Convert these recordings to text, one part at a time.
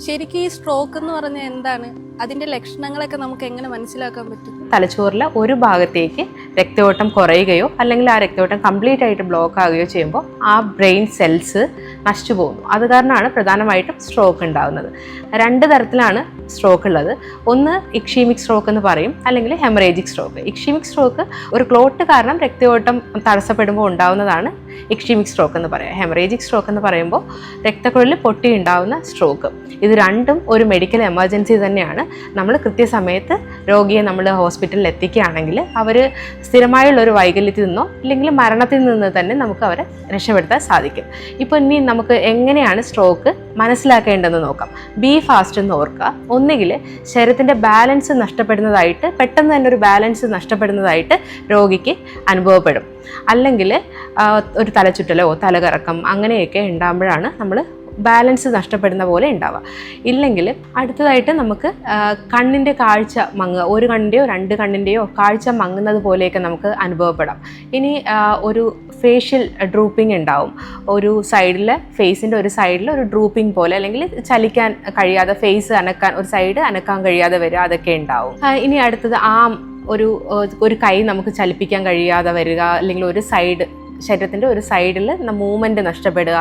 ശരിക്കും ഈ സ്ട്രോക്ക് എന്ന് പറഞ്ഞാൽ എന്താണ്? അതിന്റെ ലക്ഷണങ്ങളൊക്കെ നമുക്ക് എങ്ങനെ മനസ്സിലാക്കാൻ പറ്റും? തലച്ചോറിലെ ഒരു ഭാഗത്തേക്ക് രക്തയോട്ടം കുറയുകയോ അല്ലെങ്കിൽ ആ രക്തയോട്ടം കംപ്ലീറ്റ് ആയിട്ട് ബ്ലോക്ക് ആകുകയോ ചെയ്യുമ്പോൾ ആ ബ്രെയിൻ സെൽസ് നശിച്ചു പോകുന്നു. അത് കാരണമാണ് പ്രധാനമായിട്ടും സ്ട്രോക്ക് ഉണ്ടാകുന്നത്. 2 തരത്തിലാണ് സ്ട്രോക്ക് ഉള്ളത്. ഒന്ന് ഇക്ഷീമിക് സ്ട്രോക്ക് എന്ന് പറയും, അല്ലെങ്കിൽ ഹെമറേജിക് സ്ട്രോക്ക്. ഇക്ഷീമിക് സ്ട്രോക്ക് ഒരു ക്ലോട്ട് കാരണം രക്തയോട്ടം തടസ്സപ്പെടുമ്പോൾ ഉണ്ടാകുന്നതാണ് ഇക്ഷീമിക് സ്ട്രോക്ക് എന്ന് പറയാം. ഹെമറേജിക് സ്ട്രോക്ക് എന്ന് പറയുമ്പോൾ രക്തക്കുഴലിൽ പൊട്ടി ഉണ്ടാകുന്ന സ്ട്രോക്ക്. ഇത് രണ്ടും ഒരു മെഡിക്കൽ എമർജൻസി തന്നെയാണ്. നമ്മൾ കൃത്യസമയത്ത് രോഗിയെ നമ്മൾ ഹോസ്പിറ്റലിൽ എത്തിക്കുകയാണെങ്കിൽ അവർ സ്ഥിരമായുള്ളൊരു വൈകല്യത്തിൽ നിന്നോ അല്ലെങ്കിൽ മരണത്തിൽ നിന്ന് തന്നെ നമുക്ക് അവരെ രക്ഷപ്പെടുത്താൻ സാധിക്കും. ഇപ്പോൾ ഇനി നമുക്ക് എങ്ങനെയാണ് സ്ട്രോക്ക് മനസ്സിലാക്കേണ്ടതെന്ന് നോക്കാം. ബി ഫാസ്റ്റ് എന്ന് ഓർക്കുക. ഒന്നുകിൽ ശരീരത്തിൻ്റെ ബാലൻസ് നഷ്ടപ്പെടുന്നതായിട്ട്, പെട്ടെന്ന് തന്നെ ഒരു ബാലൻസ് നഷ്ടപ്പെടുന്നതായിട്ട് രോഗിക്ക് അനുഭവപ്പെടും. അല്ലെങ്കിൽ ഒരു തലചുറ്റലോ തലകറക്കം അങ്ങനെയൊക്കെ ഉണ്ടാകുമ്പോഴാണ് നമ്മൾ ബാലൻസ് നഷ്ടപ്പെടുന്ന പോലെ ഉണ്ടാവുക. ഇല്ലെങ്കിൽ അടുത്തതായിട്ട് നമുക്ക് കണ്ണിൻ്റെ കാഴ്ച മങ്ങുക, ഒരു കണ്ണിൻ്റെയോ 2 കണ്ണിൻ്റെയോ കാഴ്ച മങ്ങുന്നത് പോലെയൊക്കെ നമുക്ക് അനുഭവപ്പെടാം. ഇനി ഒരു ഫേഷ്യൽ ഡ്രൂപ്പിംഗ് ഉണ്ടാവും. ഒരു സൈഡിൽ, ഫേസിൻ്റെ ഒരു സൈഡിൽ ഒരു ഡ്രൂപ്പിംഗ് പോലെ, അല്ലെങ്കിൽ ചലിക്കാൻ കഴിയാതെ, ഫേസ് അനക്കാൻ, ഒരു സൈഡ് അനക്കാൻ കഴിയാതെ വരിക, അതൊക്കെ ഉണ്ടാവും. ഇനി അടുത്തത് ഒരു കൈ നമുക്ക് ചലിപ്പിക്കാൻ കഴിയാതെ വരിക, അല്ലെങ്കിൽ ഒരു സൈഡ്, ശരീരത്തിൻ്റെ ഒരു സൈഡിൽ മൂവ്മെൻറ്റ് നഷ്ടപ്പെടുക,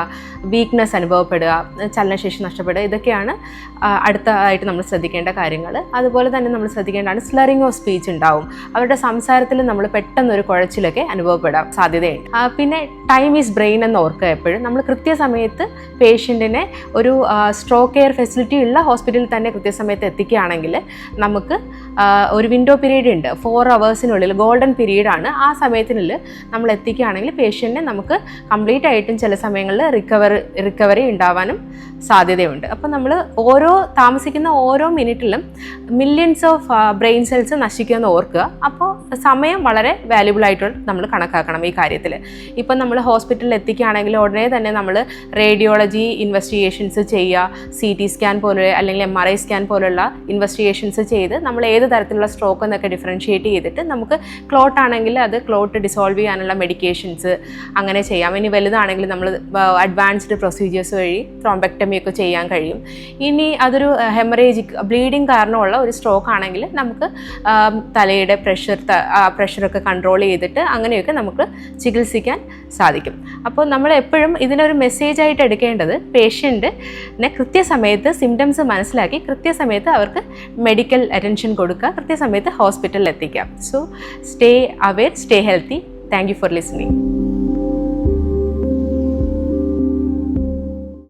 വീക്ക്നെസ് അനുഭവപ്പെടുക, ചലനശേഷി നഷ്ടപ്പെടുക. ഇതൊക്കെയാണ് അടുത്തതായിട്ട് നമ്മൾ ശ്രദ്ധിക്കേണ്ട കാര്യങ്ങൾ. അതുപോലെ തന്നെ നമ്മൾ ശ്രദ്ധിക്കേണ്ടതാണ് സ്ലറിങ് ഓഫ് സ്പീച്ച് ഉണ്ടാവും. അവരുടെ സംസാരത്തിൽ നമ്മൾ പെട്ടെന്നൊരു കുഴച്ചിലൊക്കെ അനുഭവപ്പെടാൻ സാധ്യതയുണ്ട്. പിന്നെ ടൈം ഈസ് ബ്രെയിൻ എന്ന് ഓർക്കുക എപ്പോഴും. നമ്മൾ കൃത്യസമയത്ത് പേഷ്യൻറ്റിനെ ഒരു സ്ട്രോക്ക് കെയർ ഫെസിലിറ്റി ഉള്ള ഹോസ്പിറ്റലിൽ തന്നെ കൃത്യസമയത്ത് എത്തിക്കുകയാണെങ്കിൽ നമുക്ക് ഒരു വിൻഡോ പീരീഡ് ഉണ്ട്, 4 hours ഗോൾഡൻ പീരീഡാണ്. ആ സമയത്തിനുള്ളിൽ നമ്മൾ എത്തിക്കുകയാണെങ്കിൽ പേഷ്യൻറ്റിനെ നമുക്ക് കംപ്ലീറ്റ് ആയിട്ടും ചില സമയങ്ങളിൽ റിക്കവറി ഉണ്ടാവാനും സാധ്യതയുണ്ട്. അപ്പോൾ നമ്മൾ താമസിക്കുന്ന ഓരോ മിനിറ്റിലും മില്യൺസ് ഓഫ് ബ്രെയിൻ സെൽസ് നശിക്കുമെന്ന് ഓർക്കുക. അപ്പോൾ സമയം വളരെ വാല്യുബിൾ ആയിട്ട് നമ്മൾ കണക്കാക്കണം ഈ കാര്യത്തിൽ. ഇപ്പം നമ്മൾ ഹോസ്പിറ്റലിൽ എത്തിക്കുകയാണെങ്കിൽ ഉടനെ തന്നെ നമ്മൾ റേഡിയോളജി ഇൻവെസ്റ്റിഗേഷൻസ് ചെയ്യുക, CT സ്കാൻ പോലെ അല്ലെങ്കിൽ MRI സ്കാൻ പോലുള്ള ഇൻവെസ്റ്റിഗേഷൻസ് ചെയ്ത് നമ്മൾ ഏത് തരത്തിലുള്ള സ്ട്രോക്ക് എന്നൊക്കെ ഡിഫറൻഷിയേറ്റ് ചെയ്തിട്ട് നമുക്ക് ക്ലോട്ട് ആണെങ്കിൽ അത് ക്ലോട്ട് ഡിസോൾവ് ചെയ്യാനുള്ള മെഡിക്കേഷൻസ് അങ്ങനെ ചെയ്യാം. ഇനി വലുതാണെങ്കിൽ നമ്മൾ അഡ്വാൻസ്ഡ് പ്രൊസീജിയേഴ്സ് വഴി ത്രോംബെക്ടമി ഒക്കെ ചെയ്യാൻ കഴിയും. ഇനി അതൊരു ഹെമറേജിക് ബ്ലീഡിങ് കാരണമുള്ള ഒരു സ്ട്രോക്ക് ആണെങ്കിൽ നമുക്ക് തലയുടെ പ്രഷറൊക്കെ കൺട്രോൾ ചെയ്തിട്ട് അങ്ങനെയൊക്കെ നമുക്ക് ചികിത്സിക്കാൻ സാധിക്കും. അപ്പോൾ നമ്മൾ എപ്പോഴും ഇതിനൊരു മെസ്സേജായിട്ട് എടുക്കേണ്ടത് പേഷ്യൻറ്റിനെ കൃത്യസമയത്ത് സിംറ്റംസ് മനസ്സിലാക്കി കൃത്യസമയത്ത് അവർക്ക് മെഡിക്കൽ അറ്റൻഷൻ കൊടുക്കുക, കൃത്യസമയത്ത് ഹോസ്പിറ്റലിൽ എത്തിക്കുക. So stay aware, stay healthy. Thank you for listening.